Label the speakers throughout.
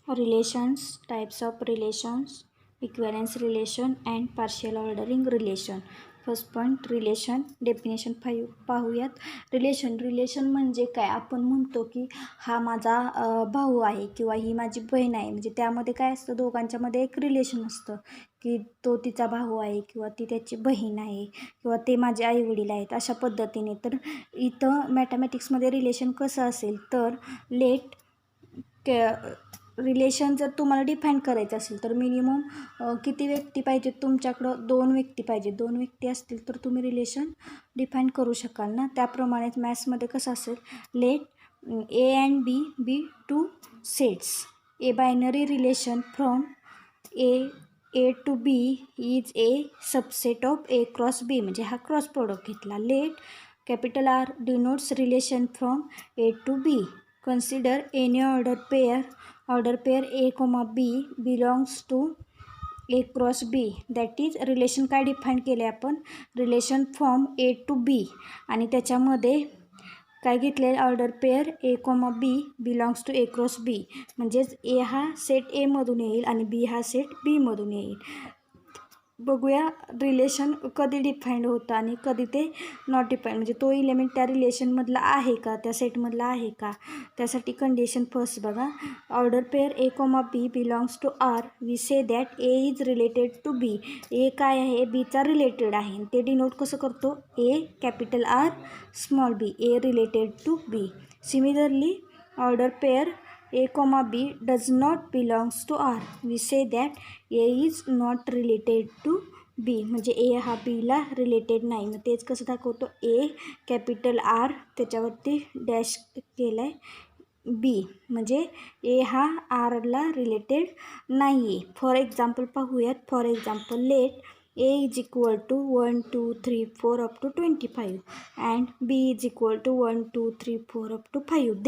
Speaker 1: Relations, types of relations, equivalence relation and partial ordering relation. First point relation definition पाहूयात. Relation म्हणजे काय. आपण म्हणतो की हा माझा भाऊ आहे किंवा ही माझी बहीण आहे. म्हणजे त्यामध्ये काय असतं, दोघांच्यामध्ये एक रिलेशन असतं की तो तिचा भाऊ आहे किंवा ती त्याची बहीण आहे किंवा ते माझे आईवडील आहेत, अशा पद्धतीने. तर इथं मॅथमॅटिक्समध्ये रिलेशन कसं असेल तर लेट रिलेशन जर तुम्हाला डिफाईन करायचं असेल तर मिनिमम किती व्यक्ती पाहिजेत तुमच्याकडं, 2 व्यक्ती पाहिजेत. 2 व्यक्ती असतील तर तुम्ही रिलेशन डिफाईन करू शकाल ना. त्याप्रमाणेच मॅथ्समध्ये कसं असेल, let A and B be 2 sets. A binary relation from A to B is a subset of A cross B. म्हणजे हा क्रॉस प्रोडक्ट घेतला. Let capital R denotes relation from A to B. Consider any order pair A, B belongs to A cross B. That is relation काय define केले आपण, relation from A to B. आणि त्याच्यामध्ये काय घेतले, order pair A, B belongs to A cross B. म्हणजेच A हा set A मधून येईल आणि B हा सेट B मधून येईल. बघूया रिलेशन कधी डिफाईंड होतं आणि कधी ते नॉट डिफाईंड. म्हणजे तो इलेमेंट त्या रिलेशनमधला आहे का, त्या सेटमधला आहे का. त्यासाठी कंडिशन फर्स्ट बघा. Order pair A, B belongs to R. We say that A is related to B. A काय आहे, बीचा रिलेटेड आहे. ते डिनोट कसं करतो, A capital R small b. A related to B. Similarly order pair A, B does not belongs to R. We say that A is not related to B. म्हणजे A हा Bला related नाही. मग तेच कसं दाखवतो, A capital R त्याच्यावरती dash केलं आहे B. म्हणजे A हा Rला रिलेटेड नाही आहे. फॉर एक्झाम्पल पाहूयात. For example let A is equal to 1, 2, 3, 4 up to 25 and B is equal to 1, 2, 3, 4 up to 5.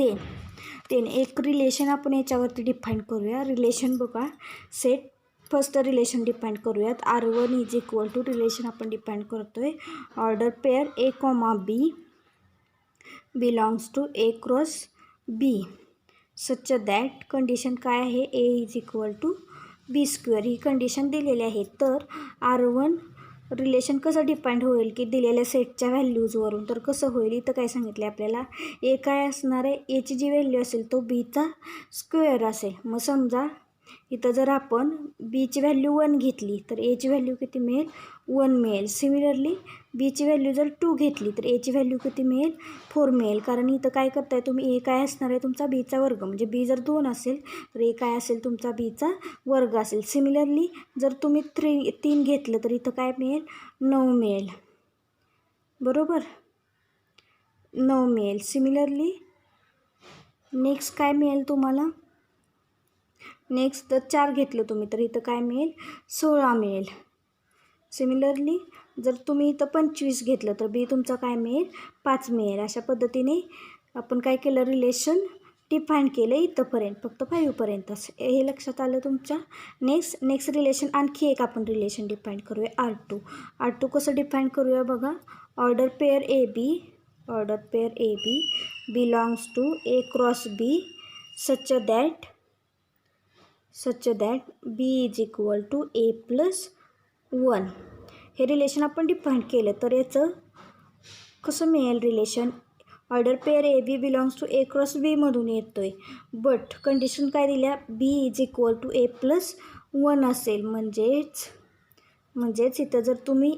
Speaker 1: Then एक रिलेशन आपण याच्यावरती डिफाईन करूया. रिलेशन बघा, सेट फर्स्ट रिलेशन डिफाईन करूयात. R1 is equal to relation आपण define करतोय. Order pair A, B belongs to A cross B such that condition काय आहे, A is equal to B square. ही कंडिशन दिलेली आहे. तर R1 रिलेशन कसं डिपेंड होईल की दिलेल्या सेटच्या व्हॅल्यूजवरून. तर कसं होईल, इथं काय सांगितलं आपल्याला, ए काय असणार आहे, एची जी व्हॅल्यू असेल तो बीचा स्क्वेअर असेल. मग समजा इथं जर आपण बीची व्हॅल्यू 1 घेतली तर एची व्हॅल्यू किती मिळेल, 1 मिळेल. सिमिलरली बीची व्हॅल्यू जर 2 घेतली तर एची व्हॅल्यू किती मिळेल, 4 मिळेल. कारण इथं काय करताय तुम्ही, ए काय असणार आहे तुमचा बीचा वर्ग. म्हणजे बी जर 2 असेल तर ए काय असेल तुमचा बीचा वर्ग असेल. सिमिलरली जर तुम्ही 3 घेतलं तर इथं काय मिळेल, 9 मिळेल. बरोबर, 9 मिळेल. सिमिलरली नेक्स्ट काय मिळेल तुम्हाला, नेक्स्ट जर 4 घेतलं तुम्ही तर इथं काय मिळेल, 16 मिळेल. सिमिलरली जर तुम्ही इथं 25 घेतलं तर बी तुमचा काय मिळेल, 5 मिळेल. अशा पद्धतीने आपण काय केलं, रिलेशन डिफाईन केलं इथंपर्यंत, फक्त 5पर्यंत. हे लक्षात आलं तुमच्या. नेक्स्ट रिलेशन आणखी एक आपण रिलेशन डिफाईन करूया, R2 कसं डिफाईन करूया बघा. Order pair A B belongs to A cross B such that B is equal to A plus 1. हे रिलेशन आपण डिफाईन केलं तर याचं कसं मिळेल relation, order pair A B belongs to A cross B मधून येतो आहे. बट कंडिशन काय दिल्या, B is equal to A plus 1 असेल. म्हणजेच इथं जर तुम्ही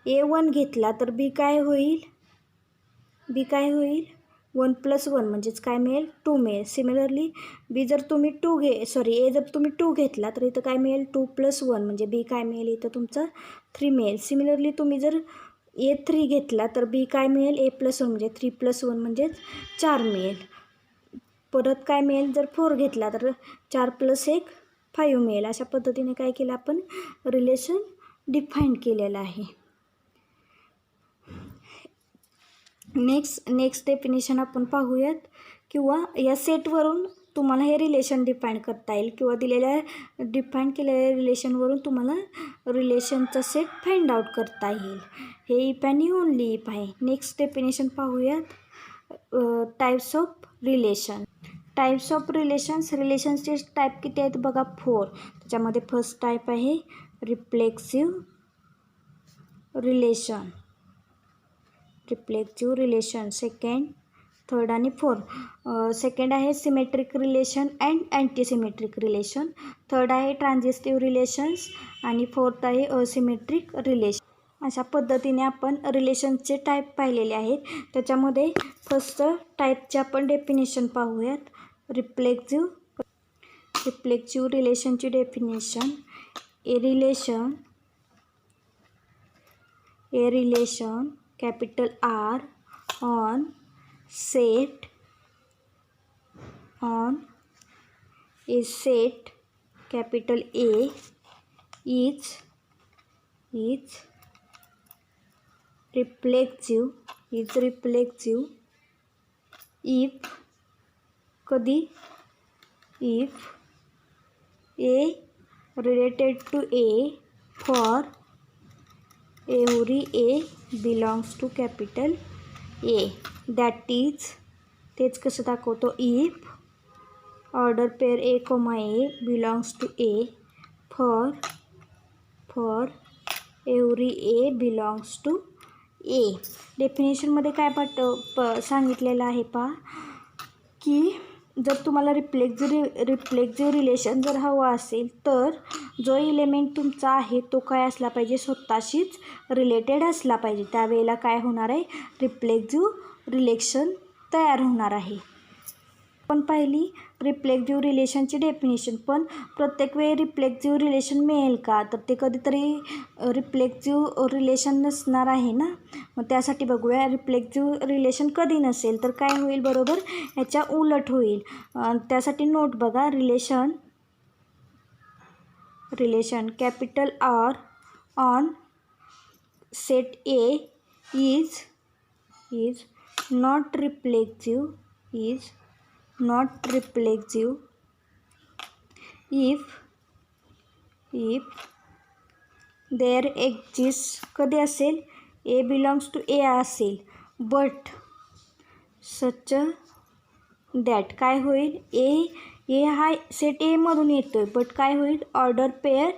Speaker 1: A1 घेतला तर B काय होईल, 1 प्लस 1 म्हणजेच काय मिळेल, 2 मिळेल. सिमिलरली बी जर तुम्ही ए जर तुम्ही 2 घेतला तर इथं काय मिळेल, 2 प्लस 1 म्हणजे बी काय मिळेल, इथं तुमचा 3 मिळेल. सिमिलरली तुम्ही जर A3 घेतला तर बी काय मिळेल, A प्लस 1 म्हणजे 3 प्लस 1 म्हणजेच 4 मिळेल. परत काय मिळेल, जर 4 घेतला तर 4 प्लस 1 5 मिळेल. अशा पद्धतीने काय केलं आपण, रिलेशन डिफाईन केलेलं आहे. नेक्स्ट डेफिनेशन आपण पाहूयात. किंवा या सेटवरून तुम्हाला हे रिलेशन डिफाईन करता येईल किंवा दिलेल्या डिफाईन केलेल्या रिलेशनवरून तुम्हाला रिलेशनचा सेट फाइंड आउट करता येईल. हे इफ आणि ओनली इफ आहे. नेक्स्ट डेफिनेशन पाहूयात, types of relation. Types of रिलेशनचे टाईप किती आहेत बघा 4. त्याच्यामध्ये फर्स्ट टाईप आहे रिफ्लेक्सिव्ह रिलेशन, सेकंड, थर्ड आणि फोर्थ. सेकंड आहे symmetric relation and antisymmetric relation, third आहे ट्रान्झिस्टिव्ह रिलेशन्स आणि फोर्थ आहे असिमेट्रिक रिलेशन. अशा पद्धतीने आपण रिलेशनचे टाईप पाहिलेले आहेत. त्याच्यामध्ये फर्स्ट टाईपचे आपण डेफिनेशन पाहूयात. रिफ्लेक्सिव्ह रिलेशनची definition: a relation capital R on a set capital A is reflexive if A related to A for every A belongs to capital A, that is तेच कसं दाखवतो, if order pair A, A belongs to A for every A belongs to A. डेफिनेशनमध्ये काय सांगितलेलं आहे पहा की जर तुम्हाला रिफ्लेक्सिव्ह रिलेशन जर हवा असेल तर जो इलेमेंट तुमचा आहे तो काय असला पाहिजे, स्वतःशीच रिलेटेड असला पाहिजे. त्यावेळेला काय होणार आहे, रिफ्लेक्सिव्ह रिलेशन तयार होणार आहे. पण पहिली रिफ्लेक्सिव्ह रिलेशनची डेफिनेशन, पण प्रत्येक वेळी रिफ्लेक्सिव्ह रिलेशन मिळेल का, तर ते कधीतरी रिफ्लेक्सिव्ह रिलेशन नसणार आहे ना. मग त्यासाठी बघूया रिफ्लेक्सिव्ह रिलेशन कधी नसेल तर काय होईल, बरोबर ह्याच्या उलट होईल. त्यासाठी नोट बघा, relation capital R on set A is not reflexive if there exists, कधी असेल, A belongs to A असेल, but such that काय होईल, A हा सेट A मधून येतोय, बट काय होईल, order pair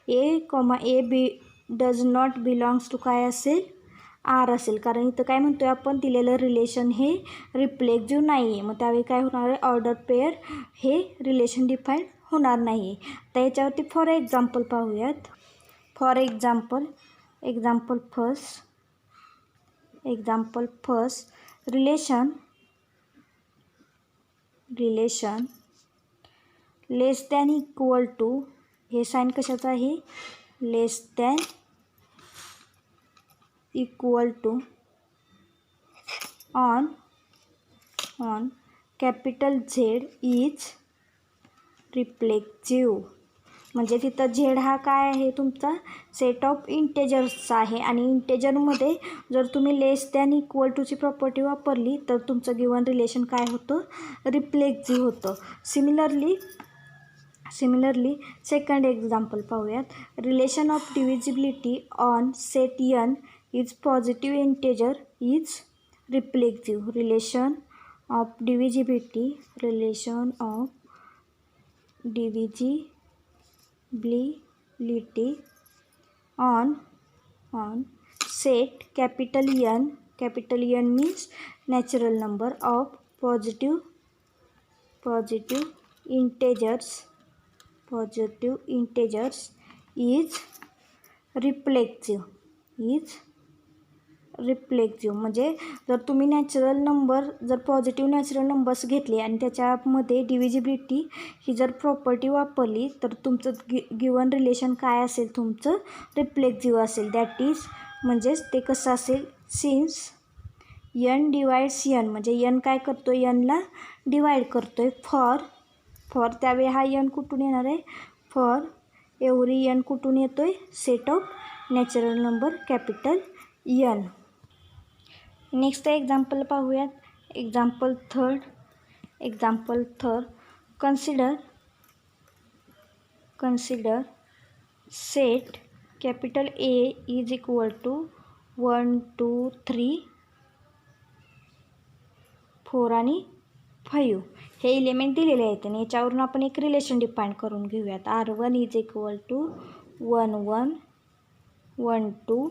Speaker 1: A, does not belongs to काय असेल, R असेल. कारण इथं काय म्हणतोय आपण, दिलेलं रिलेशन हे रिफ्लेक्सिव्ह नाही आहे. मग त्यावेळी काय होणार आहे, ऑर्डर पेअर हे रिलेशन डिफाईन होणार नाही आहे. तर याच्यावरती फॉर एक्झाम्पल पाहूयात. For example first relation less than equal to, हे साईन कशाचं आहे, less than equal to on capital Z is reflexive. म्हणजे तिथं Z हा काय आहे, तुमचा सेट ऑफ इंटेजर्सचा आहे आणि इंटेजरमध्ये जर तुम्ही लेस दॅन इक्वल टूची प्रॉपर्टी वापरली तर तुमचं गिवन रिलेशन काय होतं, रिफ्लेक्सिव्ह होतं. सिमिलरली सेकंड एक्झाम्पल पाहूयात. Relation of divisibility on set N is positive integer is reflexive. Relation of divisibility on set capital N means natural number of positive integers is reflexive. म्हणजे जर तुम्ही positive natural numbers घेतले आणि त्याच्यामध्ये divisibility ही जर property वापरली तर तुमचं गिवन रिलेशन काय असेल, तुमचं रिफ्लेक्सिव्ह असेल. दॅट इज म्हणजेच ते कसं असेल, सिन्स N डिवाइड्स N, म्हणजे N काय करतो, Nला डिवाइड करतोय. फॉर त्यावेळी हा N कुठून येणार आहे, फॉर एव्हरी N कुठून येतोय, set of natural number capital N. Next example पाहूयात. Example third. Consider set capital A is equal to 1 2 3 4 आणि 5 हे इलिमेंट दिलेले आहेत आणि याच्यावरून आपण एक रिलेशन डिफाईन करून घेऊयात. R1 is equal to 1 1 1 2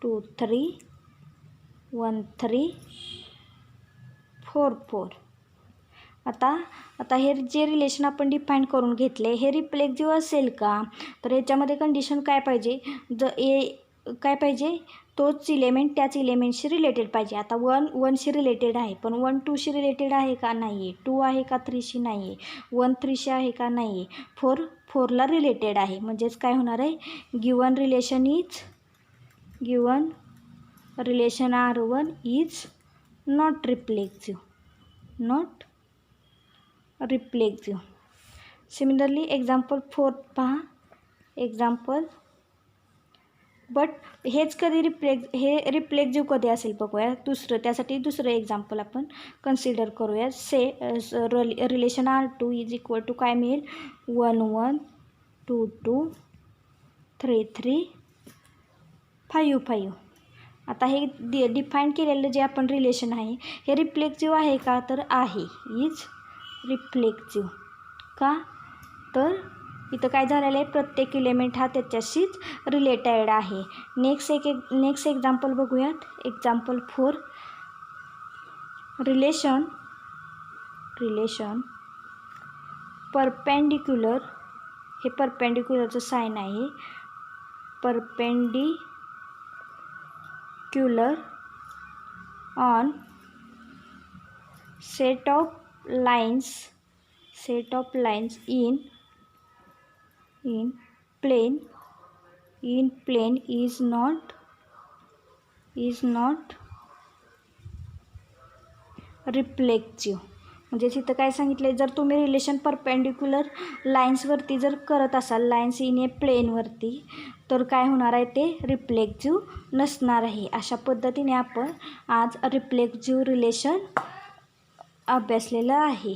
Speaker 1: 2 3 1 3 4 4. आता हे जे रिलेशन आपण डिफाईन करून घेतले हे रिफ्लेक्सिव्ह असेल का? तर याच्यामध्ये कंडिशन काय पाहिजे, काय पाहिजे, तोच इलेमेंट त्याच इलेमेंटशी रिलेटेड पाहिजे. आता 1 1शी रिलेटेड आहे, पण 1 2शी रिलेटेड आहे का? नाही आहे. 2 आहे का 3शी? नाही आहे. 1 3शी आहे का? नाही आहे. 4 4ला रिलेटेड आहे. म्हणजेच काय होणार आहे, given relation R1 is not reflexive. Similarly example 4 पहा. एक्झाम्पल, बट हेच कधी रिफ्लेक्सिव्ह कधी असेल बघूया. त्यासाठी दुसरं एक्झाम्पल आपण कन्सिडर करूया. Relation R2 is equal to काय मिळेल, 1 1 2 2 3 3 5 5. आता हे डिफाईन केलेलं जे आपण रिलेशन आहे हे रिफ्लेक्सिव्ह आहे का? तर आहे. Is reflexive. का? तर इथं काय झालेलं आहे, प्रत्येक इलेमेंट हा त्याच्याशीच रिलेटेड आहे. नेक्स्ट एक्झाम्पल बघूयात. एक्झाम्पल 4. रिलेशन परपेंडिक्युलर, हे परपेंडिक्युलरचं साईन आहे, perpendicular on set of lines in plane is not reflexive. म्हणजे तिथं काय सांगितलं, जर तुम्ही रिलेशन परपेंडिक्युलर लाईन्सवरती जर करत असाल, लाईन्स इन ए प्लेनवरती, तर काय होणार आहे, ते रिफ्लेक्सिव्ह नसणार आहे. अशा पद्धतीने आपण आज रिफ्लेक्सिव्ह रिलेशन अभ्यासलेलं आहे.